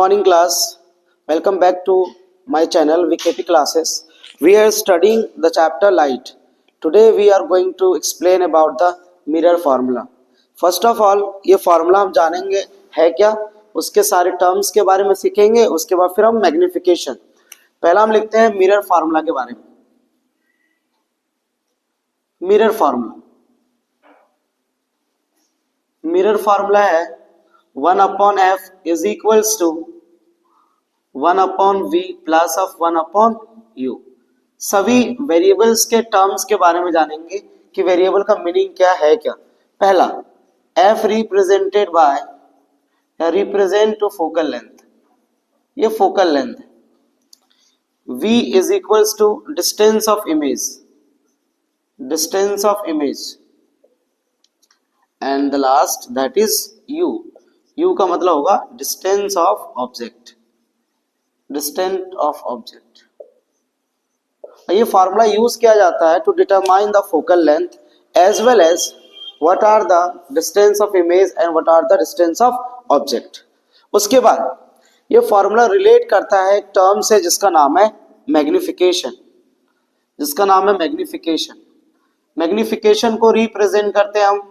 morning class. Welcome back to my channel VKP classes. We are studying the chapter light. Today we are going to explain about the mirror formula. First of all ये formula हम जानेंगे है क्या, उसके सारे terms के बारे में सीखेंगे. उसके बाद फिर हम मैग्निफिकेशन. पहला हम लिखते हैं मिरर फार्मूला के बारे में. मिरर फार्मूला है 1/f is equals to 1/v plus of 1/u. सभी वेरिएबल्स के टर्म्स के बारे में जानेंगे कि वेरिएबल का मीनिंग क्या है. क्या पहला f represented by represent to focal length, ये फोकल लेंथ है. v is equals to distance of image and the last that is u का मतलब होगा डिस्टेंस ऑफ ऑब्जेक्ट. ये फॉर्मूला यूज किया जाता है to determine the focal length as well as what are the distance of image and what are the distance of object. उसके बाद ये फॉर्मूला रिलेट करता है एक टर्म से जिसका नाम है मैग्निफिकेशन. मैग्निफिकेशन को रिप्रेजेंट करते हैं हम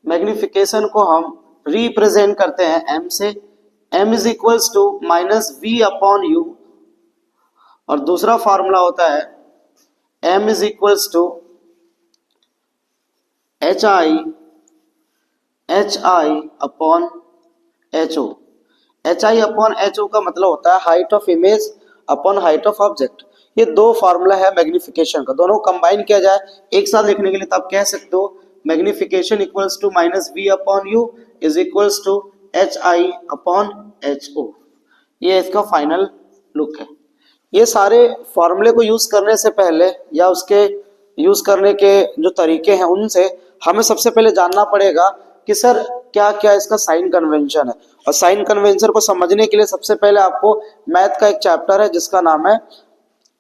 मैग्निफिकेशन को हम रिप्रेजेंट करते हैं m से. m is equals to minus v upon u और दूसरा फॉर्मूला होता है m is equals to hi upon ho. hi upon ho का मतलब होता है height of image upon height of object. ये दो फॉर्मूला है मैग्निफिकेशन का, दोनों कंबाइन किया जाए एक साथ लिखने के लिए तब कह सकते हो magnification equals to minus v upon u is equals to hi upon ho. ये इसका फाइनल लुक है. ये सारे फॉर्मूले को यूज करने से पहले या उसके यूज करने के जो तरीके हैं उनसे हमें सबसे पहले जानना पड़ेगा कि सर क्या क्या इसका साइन कन्वेंशन है. और साइन कन्वेंशन को समझने के लिए सबसे पहले आपको मैथ का एक चैप्टर है जिसका नाम है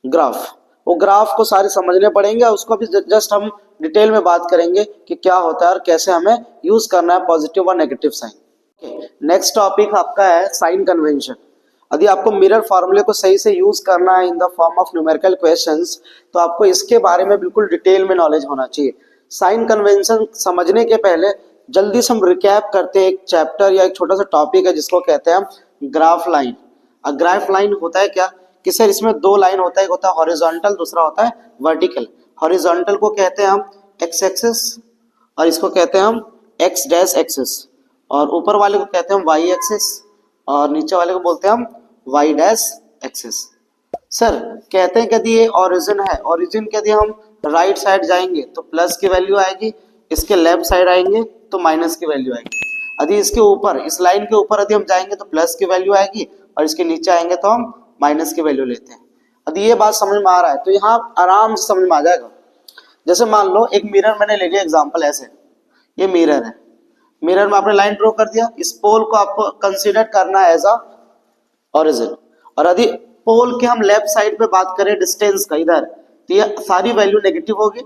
ग्राफ. वो ग्राफ को सारे समझने पड़ेंगे और उसको भी जस्ट हम डिटेल में बात करेंगे कि क्या होता है और कैसे हमें यूज करना है पॉजिटिव और नेगेटिव साइन. नेक्स्ट टॉपिक आपका है साइन कन्वेंशन. यदि आपको मिरर फॉर्मूले को सही से यूज करना है in the form of numerical questions तो आपको इसके बारे में बिल्कुल डिटेल में नॉलेज होना चाहिए. साइन कन्वेंशन समझने के पहले जल्दी से हम रिकैप करते हैं एक चैप्टर या एक छोटा सा टॉपिक है जिसको कहते हैं हम ग्राफ लाइन. ग्राफ लाइन होता है क्या कि सर इसमें दो लाइन होता है, एक होता है हॉरिजॉन्टल, दूसरा होता है वर्टिकल. हॉरिजॉन्टल को कहते हैं हम एक्स एक्सिस और इसको कहते हैं हम एक्स डैश एक्सिस और ऊपर वाले को कहते हैं हम वाई एक्सिस और नीचे वाले को बोलते हैं हम वाई डैश एक्सिस. सर कहते हैं यदि ये ओरिजिन है, ओरिजिन यदि हम राइट साइड जाएंगे तो प्लस की वैल्यू आएगी, इसके लेफ्ट साइड आएंगे तो माइनस की वैल्यू आएगी. यदि इसके ऊपर इस लाइन के ऊपर यदि हम जाएंगे तो प्लस की वैल्यू आएगी और इसके नीचे आएंगे तो हम माइनस की वैल्यू लेते हैं. यदि ये बात समझ में आ रहा है तो यहाँ आराम से समझ में आ जाएगा. जैसे मान लो एक मिरर मैंने ले लिया एग्जांपल ऐसे, ये मिरर है, मिरर में आपने लाइन ड्रॉ कर दिया, इस पोल को आपको कंसीडर करना है एज अ ओरिजिन. और यदि पोल के हम लेफ्ट साइड पे बात करें डिस्टेंस का इधर तो ये सारी वैल्यू नेगेटिव होगी.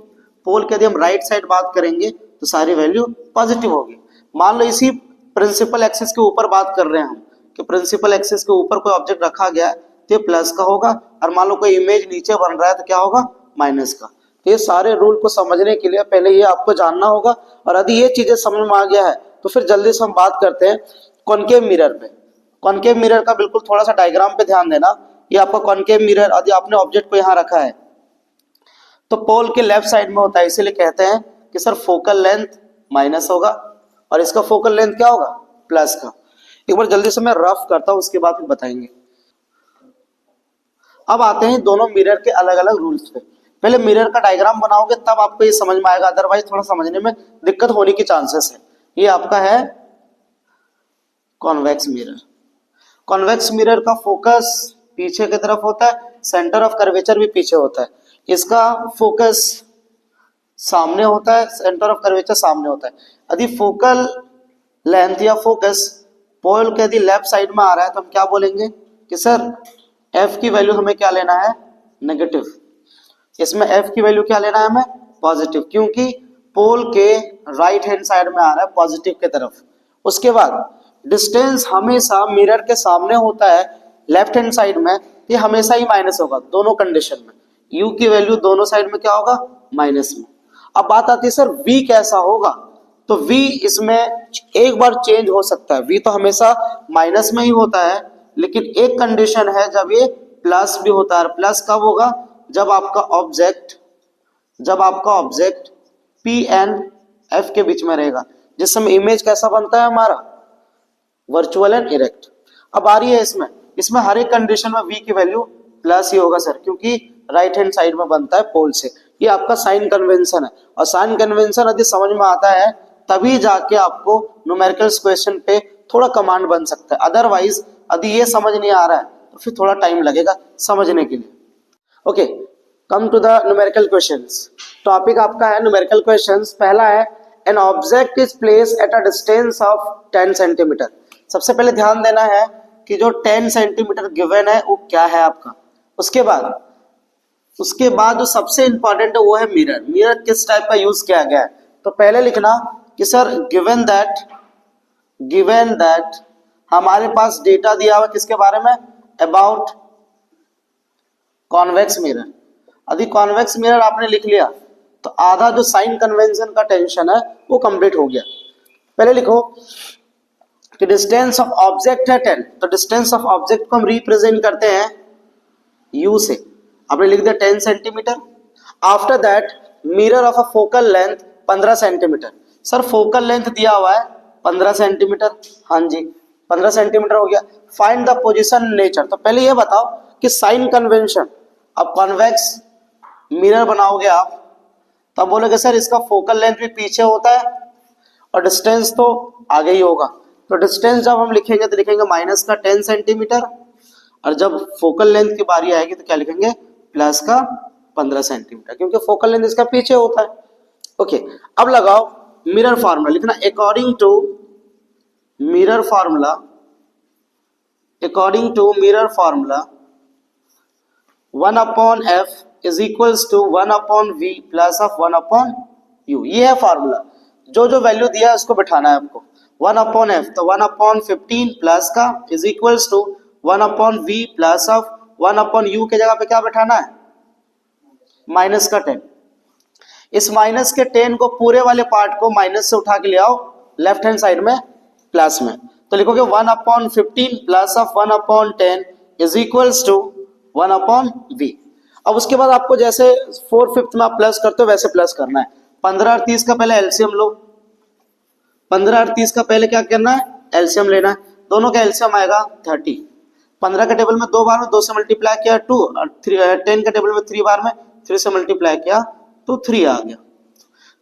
पोल के यदि हम राइट साइड बात करेंगे तो सारी वैल्यू पॉजिटिव होगी. मान लो इसी प्रिंसिपल एक्सिस के ऊपर बात कर रहे हैं हम कि प्रिंसिपल एक्सिस के ऊपर कोई ऑब्जेक्ट रखा गया है तो ये प्लस का होगा और मान लो कोई इमेज नीचे बन रहा है तो क्या होगा माइनस का. तो ये सारे रूल को समझने के लिए पहले ये आपको जानना होगा. और यदि ये चीजें समझ में आ गया है तो फिर जल्दी से हम बात करते हैं कॉनकेव मिरर पे. कॉनकेव मिरर का बिल्कुल थोड़ा सा डायग्राम पे ध्यान देना. ये आपका कॉनकेव मिरर यदि आपने ऑब्जेक्ट को यहाँ रखा है तो पोल के लेफ्ट साइड में होता है, इसीलिए कहते हैं कि सर फोकल लेंथ माइनस होगा और इसका फोकल लेंथ क्या होगा प्लस का. एक बार जल्दी से मैं रफ करता हूं उसके बाद फिर बताएंगे. अब आते हैं दोनों मिरर के अलग अलग रूल्स पे. पहले मिरर का डायग्राम बनाओगे तब आपको ये समझ में आएगा, अदरवाइज थोड़ा समझने में दिक्कत होने की चांसेस है. ये आपका है कॉन्वेक्स मिरर. कॉन्वेक्स मिरर का फोकस पीछे की तरफ होता है, सेंटर ऑफ कर्वेचर भी पीछे होता है. इसका फोकस सामने होता है, सेंटर ऑफ कर्वेचर सामने होता है. यदि फोकल लेंथ या फोकस पोल के यदि लेफ्ट साइड में आ रहा है तो हम क्या बोलेंगे कि सर f की वैल्यू हमें क्या लेना है नेगेटिव. इसमें f की वैल्यू क्या लेना है हमें पॉजिटिव, क्योंकि पोल के राइट हैंड साइड में आ रहा है पॉजिटिव की तरफ. उसके बाद डिस्टेंस हमेशा मिरर के सामने होता है लेफ्ट हैंड साइड में, ये हमेशा ही माइनस होगा दोनों कंडीशन में, u की वैल्यू दोनों साइड में क्या होगा, माइनस में। अब बात आती है सर v कैसा होगा, तो v इसमें एक बार चेंज हो सकता है, v तो हमेशा माइनस में ही होता है, लेकिन एक कंडीशन है जब ये प्लस भी होता है। प्लस कब होगा, जब आपका ऑब्जेक्ट P एंड F के बीच में रहेगा, जिस समय इमेज कैसा बनता है हमारा, वर्चुअल एंड इरेक्ट। अब आ रही है इसमें हर एक कंडीशन में v की वैल्यू प्लस ही होगा सर, क्योंकि राइट हैंड साइड में बनता है पोल से। ये आपका साइन कन्वेंशन है, और साइन कन्वेंशन यदि समझ में आता है तभी जाके आपको न्यूमेरिकल्स क्वेश्चन पे थोड़ा कमांड बन सकता है, अदरवाइज यदि ये समझ नहीं आ रहा है तो फिर थोड़ा टाइम लगेगा समझने के लिए। Okay, come to the numerical questions. Topic आपका है न्यूमेरिकल क्वेश्चंस। पहला है an object is placed at a distance of 10 centimetre. सबसे पहले ध्यान देना है कि जो 10 सेंटीमीटर गिवन है वो क्या है आपका। उसके बाद जो सबसे इंपॉर्टेंट है वो है मिरर। मिरर किस टाइप का यूज किया गया है, तो पहले लिखना कि सर गिवन दैट हमारे पास डेटा दिया हुआ किसके बारे में, अबाउट कॉन्वेक्स मिरर। यदि कॉन्वेक्स मिरर आपने लिख लिया तो आधा जो साइन कन्वेंशन का टेंशन है वो कंप्लीट हो गया। पहले लिखो कि डिस्टेंस ऑफ ऑब्जेक्ट है 10, तो डिस्टेंस ऑफ ऑब्जेक्ट को हम रिप्रेजेंट करते हैं u से, आपने लिख दिया 10 centimetre. After that mirror of a focal length 15 centimetre. Sir focal length दिया हुआ है 15 सेंटीमीटर, हाँ जी 15 सेंटीमीटर हो गया। फाइंड द पोजीशन नेचर, तो पहले ये बताओ कि साइन कन्वेंशन, अब कॉन्वेक्स मिरर बनाओगे आप तब बोलोगे सर इसका फोकल लेंथ भी पीछे होता है और डिस्टेंस तो आगे ही होगा, तो डिस्टेंस जब हम लिखेंगे तो लिखेंगे माइनस का 10 सेंटीमीटर, और जब फोकल लेंथ की बारी आएगी तो क्या लिखेंगे, प्लस का 15 सेंटीमीटर, क्योंकि फोकल लेंथ इसका पीछे होता है। ओके, अब लगाओ मिरर फार्मूला, लिखना according to mirror formula 1/f is equals to 1/v plus of 1/u। ये है फार्मूला, जो वैल्यू दिया है उसको बिठाना है आपको। 1/f तो 1/15 प्लस का is equals to 1/v plus of 1/u के जगह पे क्या बिठाना है, माइनस का 10। इस माइनस के 10 को पूरे वाले पार्ट को माइनस से उठा के ले आओ लेफ्ट हैंड साइड में प्लस में, तो लिखोगे 1/15 plus of 1/10 is equals to 1/v। अब उसके बाद आपको जैसे 4/5 में आप प्लस करते हो वैसे प्लस करना है। 15 और 30 का पहले एलसीएम लो, 15 और 30 का पहले क्या करना है, एलसीएम लेना है। दोनों का एलसीएम आएगा 30। 15 के टेबल में 2 बार में 2 से मल्टीप्लाई किया 2, और 10 के टेबल में 3 बार में 3 से मल्टीप्लाई किया तो 3 आ गया।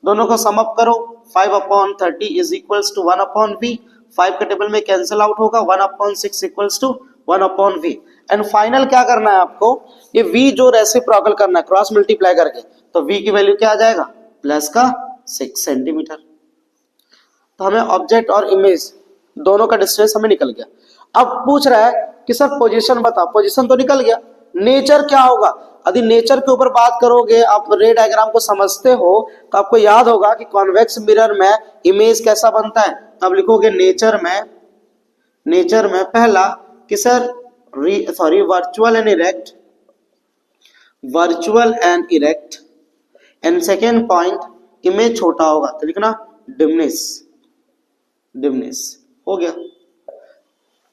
दोनों को सम अप करो, 5/30 इज इक्वल्स टू 1/v। 5 के टेबल में कैंसिल आउट होगा, 1/6 equals to 1/v। And final क्या करना है आपको, ये v जो रेसिप्रोकल करना है क्रॉस मल्टीप्लाई करके, तो v की वैल्यू क्या आ जाएगा, प्लस का 6 सेंटीमीटर। तो हमें ऑब्जेक्ट और इमेज दोनों का डिस्टेंस हमें निकल गया। अब पूछ रहा है कि सर पोजीशन बताओ, पोजीशन तो निकल गया, नेचर क्या होगा। यदि नेचर के ऊपर बात करोगे, आप रे डायग्राम को समझते हो तो आपको याद होगा कि कॉन्वेक्स मिरर में इमेज कैसा बनता है। अब लिखोगे नेचर में पहला कि sir virtual and erect, and second point image छोटा होगा तो लिखना डिमनेस हो गया।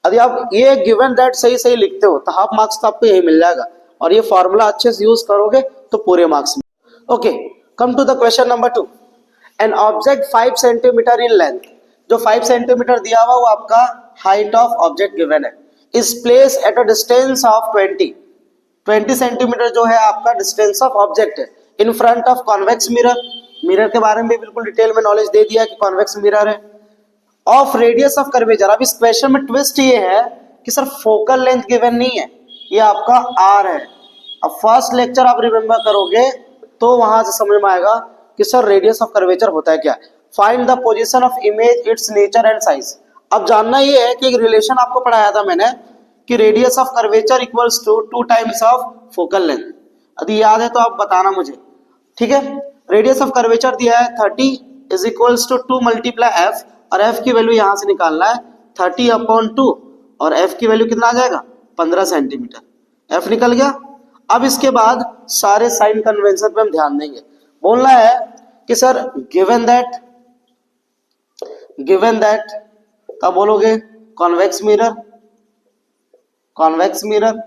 यदि आप ये गिवन दैट सही लिखते हो तो हाफ मार्क्स तो आपको यही मिल जाएगा, और ये फॉर्मूला अच्छे से यूज करोगे तो पूरे मार्क्स में। Okay, come to the question number 2। An object 5 centimetre in length, जो 5 सेंटीमीटर दिया हुआ वो आपका हाइट ऑफ ऑब्जेक्ट गिवन है, is place at a distance of 20 centimetre जो है आपका डिस्टेंस ऑफ ऑब्जेक्ट है, in front of convex mirror के बारे में भी बिल्कुल डिटेल में नॉलेज दे दिया कि कॉन्वेक्स मिरर है, ऑफ रेडियस ऑफ कर्वेचर। अब इस क्वेश्चन में ट्विस्ट ये है कि सर फोकल लेंथ गिवन नहीं है, ये आपका आर है। अब फर्स्ट लेक्चर आप रिमेंबर करोगे तो वहां से समझ में आएगा कि सर रेडियस ऑफ कर्वेचर होता है क्या। Find the position of image, it's nature and size. अब जानना ये है कि एक रिलेशन आपको पढ़ाया था मैंने कि radius of curvature equals to 2 times of focal length. यदि याद है तो आप बताना मुझे, ठीक है। रेडियस ऑफ कर्वेचर दिया है 30 is equals to 2 multiply f। और f की वैल्यू यहां से निकालना है 30/2 और f की वैल्यू कितना आ जाएगा 15 सेंटीमीटर। f निकल गया। अब इसके बाद सारे साइन कन्वेंशन पे हम ध्यान देंगे। बोलना है कि सर गिवन दैट क्या बोलोगे, कॉन्वेक्स मिरर, कॉन्वेक्स मिरर।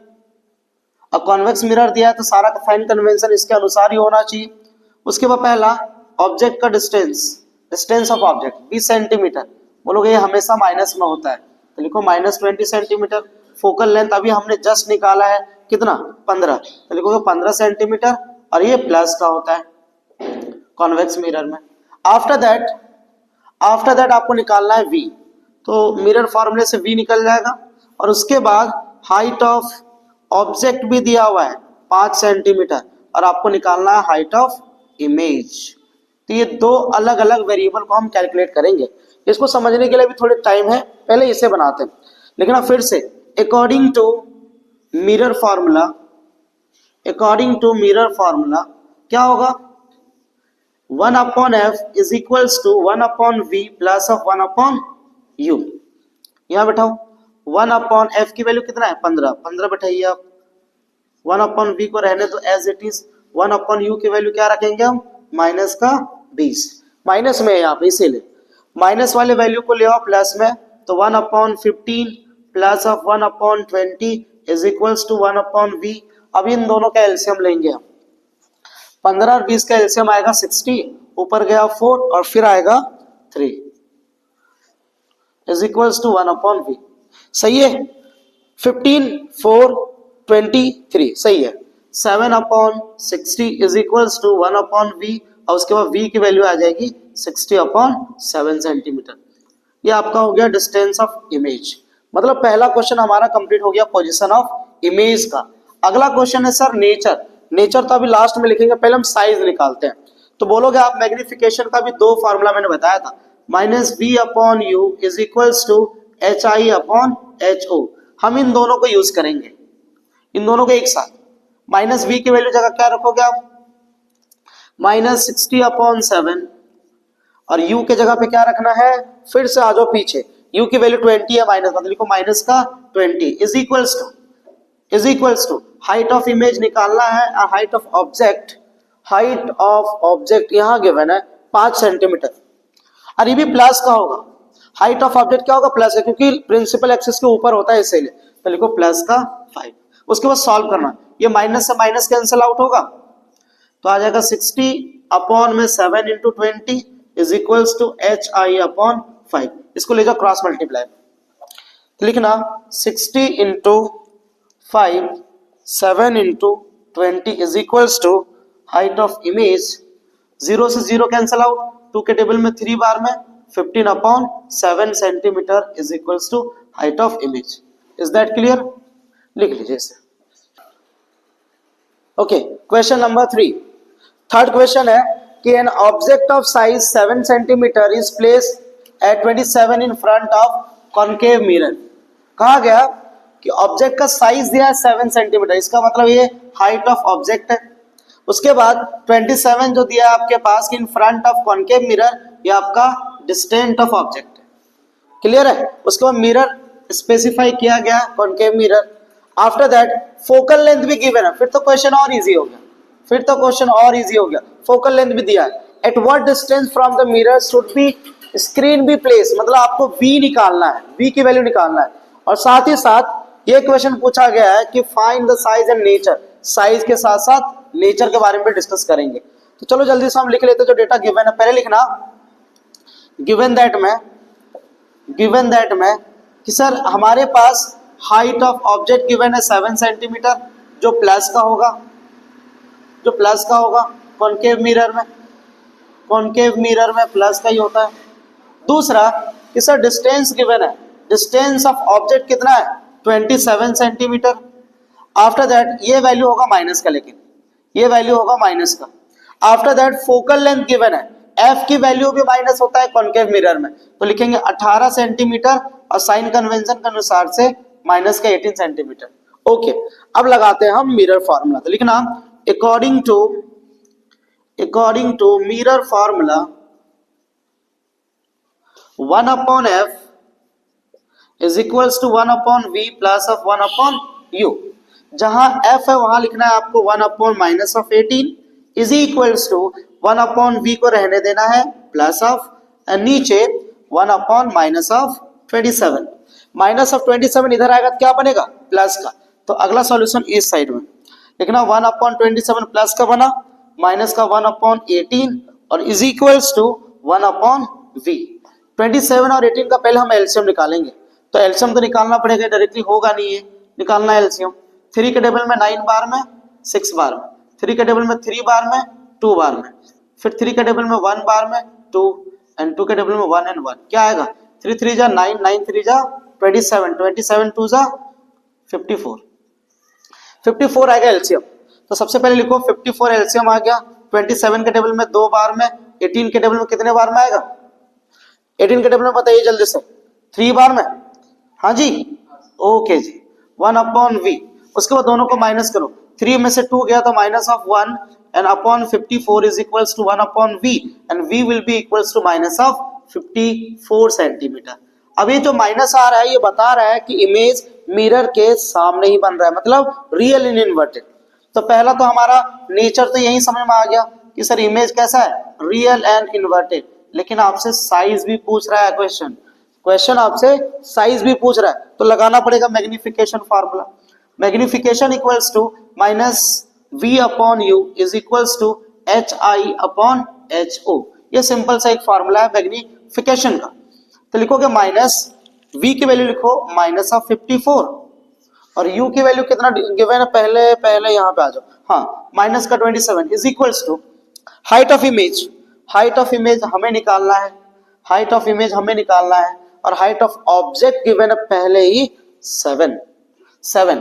अब कॉन्वेक्स मिरर दिया है तो सारा साइन कन्वेंशन इसके अनुसार ही होना चाहिए। उसके बाद पहला ऑब्जेक्ट का डिस्टेंस ऑफ ऑब्जेक्ट 20 सेंटीमीटर। बोलोगे ये हमेशा माइनस में होता है तो लिखो -20 सेंटीमीटर। फोकल लेंथ अभी हमने जस्ट निकाला है कितना 15, तो लिखोगे 15 सेंटीमीटर और ये प्लस का होता है कॉन्वेक्स मिरर में। आफ्टर दैट आपको निकालना है v, तो मिरर फॉर्मूले से v निकल जाएगा। और उसके बाद हाइट ऑफ ऑब्जेक्ट भी दिया हुआ है 5 सेंटीमीटर और आपको निकालना है हाइट ऑफ इमेज। तो ये दो अलग अलग वेरिएबल को हम कैलकुलेट करेंगे। इसको समझने के लिए भी थोड़े टाइम है, पहले इसे बनाते हैं। लेकिन अब फिर से अकॉर्डिंग टू मिरर फॉर्मूला क्या होगा, 1/f is equals to 1/v plus of 1/u। यहां बैठाओ 1/f की वैल्यू कितना है 15 बैठाइए आप। 1/v को रहने दो एज इट इज। 1/u की वैल्यू क्या रखेंगे हम -20, माइनस में है यहाँ पे इसीलिए माइनस वाले वैल्यू को ले आओ प्लस में, तो 1/15 plus of 1/20 is equals to 1/v। अब इन दोनों का एलसीएम लेंगे हम। 15 और 20 का एलसीएम आएगा 60, ऊपर गया 4 और फिर आएगा 3 इज इक्वल्स टू 1/v। सही है। 15 4 23 सही है। 7/60 इज इक्वल्स टू 1/v और उसके बाद v की वैल्यू आ जाएगी 60/7 सेंटीमीटर। ये आपका हो गया डिस्टेंस ऑफ इमेज। मतलब पहला क्वेश्चन हमारा कंप्लीट हो गया पोजीशन ऑफ इमेज का। अगला क्वेश्चन है सर नेचर तो अभी लास्ट में लिखेंगे, पहले हम साइज निकालते हैं। तो बोलोगे आप मैग्निफिकेशन का भी दो फार्मूला मैंने बताया था, -v/u is equals to hi/ho। हम इन दोनों को यूज करेंगे, इन दोनों को एक साथ। -v की वैल्यू जगह क्या रखोगे आप -60/7 और u के जगह पे क्या रखना है, फिर से आ जाओ पीछे, u की वैल्यू 20 है माइनस, मतलब लिखो -20 is equals to height of image निकालना है और हाइट ऑफ ऑब्जेक्ट यहाँ गिवन है 5 सेंटीमीटर और ये भी प्लस का होगा। हाइट ऑफ ऑब्जेक्ट क्या होगा प्लस है, क्योंकि प्रिंसिपल एक्सिस के ऊपर होता है इसीलिए, तो लिखो +5। उसके बाद सॉल्व करना, ये माइनस से माइनस कैंसिल आउट होगा तो आ जाएगा 60/7 × 20 इज इक्वल्स टू hi/5। इसको ले जाओ क्रॉस मल्टीप्लाई, तो लिखना 60 × 5 7 × 20 is equals to height of image, 0 से 0 कैंसिल आउट, 2 के टेबल में 3 बार में 15/7 centimetre is equals to height of image. Is that clear? लिख लीजिए इसे। Okay, question number 3। Third question है कि an object of size 7 centimetre is placed at 27 in front of concave mirror. कहा गया कि ऑब्जेक्ट का साइज दिया है 7 सेंटीमीटर, इसका मतलब ये हाइट ऑफ ऑब्जेक्ट है। उसके बाद 27 जो दिया है आपके पास in front of concave mirror, ये आपका डिस्टेंस ऑफ ऑब्जेक्ट है। क्लियर है? उसके बाद मिरर स्पेसिफाई किया गया concave mirror. After that focal length भी गिवन है, फिर तो क्वेश्चन और इजी हो गया, फोकल लेंथ भी दिया है। At what distance from the mirror should be screen be place, मतलब आपको v निकालना है, v की वैल्यू निकालना है। और साथ ही साथ ये क्वेश्चन पूछा गया है कि find the size and nature, size के साथ साथ नेचर के बारे में डिस्कस करेंगे। तो चलो जल्दी से हम लिख लेते हैं जो डेटा गिवन है। पहले लिखना गिवन दैट में कि सर हमारे पास हाइट ऑफ ऑब्जेक्ट गिवन है 7 सेंटीमीटर, जो प्लस का होगा कॉनकेव मिरर में प्लस का ही होता है। दूसरा कि सर डिस्टेंस गिवन है, डिस्टेंस ऑफ ऑब्जेक्ट कितना है 27 सेंटीमीटर। आफ्टर दैट ये वैल्यू होगा माइनस का, लेकिन ये वैल्यू होगा माइनस का। After that focal length given है, f की वैल्यू भी माइनस होता है कॉनकेव मिरर में, तो लिखेंगे 18 सेंटीमीटर और साइन कन्वेंशन के अनुसार से माइनस का 18 सेंटीमीटर। ओके, अब लगाते हैं हम मिरर फॉर्मूला। तो लिखना according to mirror formula 1 upon f is equals to 1 upon v plus of 1 upon u। जहां f है वहां लिखना है आपको 1 upon minus of 18 is equals to 1 upon v को रहने देना है प्लस ऑफ, नीचे 1 upon minus of 27। Minus of 27 इधर आएगा तो क्या बनेगा, प्लस का। तो अगला सॉल्यूशन इस साइड में लिखना 1 upon 27 प्लस का बना, माइनस का 1 upon 18 और is equals to 1 upon v। 27 और 18 का पहले हम एलसीएम निकालेंगे, तो एलसीएम तो निकालना पड़ेगा, डायरेक्टली होगा नहीं है, निकालना है एलसीएम। 3 के टेबल में 9 बार में 6 बार में, 3 के टेबल में 3 बार में 2 बार में, फिर 3 के टेबल में 1 बार में 2 एंड 2 के टेबल में 1 एंड 1। क्या आएगा 3 3 जा 9, 9 3 जा 27, 27 2 जा 54, 54 आएगा एलसीएम। तो सबसे पहले लिखो 54 एलसीएम आ गया। 27 के टेबल में 2 बार में, 18 के टेबल में कितने बार में आएगा, 18 के टेबल में बताइए जल्दी से, 3 बार में। हाँ जी, ओके जी, 1 अपॉन v। उसके बाद दोनों को माइनस करो, 3 में से 2 गया तो minus of 1 and upon 54 is equals to 1 upon v and v will be equals to minus of 54 centimetre. अब ये जो माइनस आ रहा है ये बता रहा है कि इमेज मिरर के सामने ही बन रहा है, मतलब रियल इन इन्वर्टेड। तो पहला तो हमारा नेचर तो यही समझ में आ गया कि सर इमेज कैसा है, रियल एंड इन्वर्टेड। लेकिन आपसे साइज भी पूछ रहा है क्वेश्चन आपसे साइज भी पूछ रहा है, तो लगाना पड़ेगा magnification formula. Magnification equals to minus v upon u is equals to hi upon ho। ये सिंपल सा एक फार्मूला है मैग्निफिकेशन का। तो लिखोगे माइनस v की वैल्यू लिखो माइनस ऑफ 54 और u की वैल्यू कितना गिवन है, पहले यहाँ पे आ जाओ, हाँ माइनस का 27 is equals to height of image. Height of image हमें निकालना है, हाइट ऑफ इमेज हमें निकालना है और हाइट ऑफ ऑब्जेक्ट गिवन है पहले ही 7।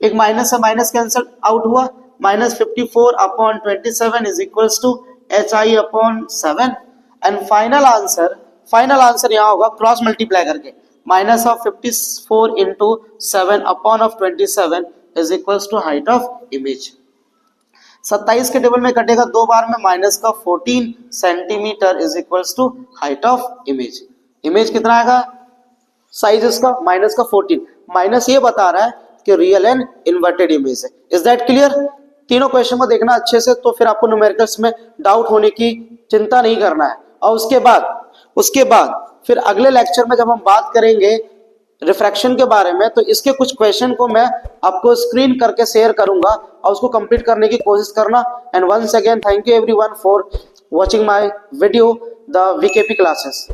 एक माइनस से माइनस कैंसिल आउट हुआ, minus 54 upon 27 is equals to hi upon 7 and final answer यहाँ होगा क्रॉस मल्टीप्लाई करके minus of 54 into 7 upon of 27 is equals to height of image. 27 के table में कटेगा 2 बार में, माइनस का 14 centimetre is equals to height of image. Image कितना आएगा, साइज इसका माइनस का 14, माइनस ये बता रहा है कि रियल एंड इन्वर्टेड इमेज है। Is that clear? तीनों क्वेश्चन को देखना अच्छे से, तो फिर आपको न्यूमेरिकल्स में डाउट होने की चिंता नहीं करना है। और उसके बाद फिर अगले लेक्चर में जब हम बात करेंगे रिफ्रैक्शन के बारे में, तो इसके कुछ क्वेश्चन को मैं आपको स्क्रीन करके शेयर करूंगा और उसको कंप्लीट करने की कोशिश करना। And once again thank you everyone for watching my video the VKP classes.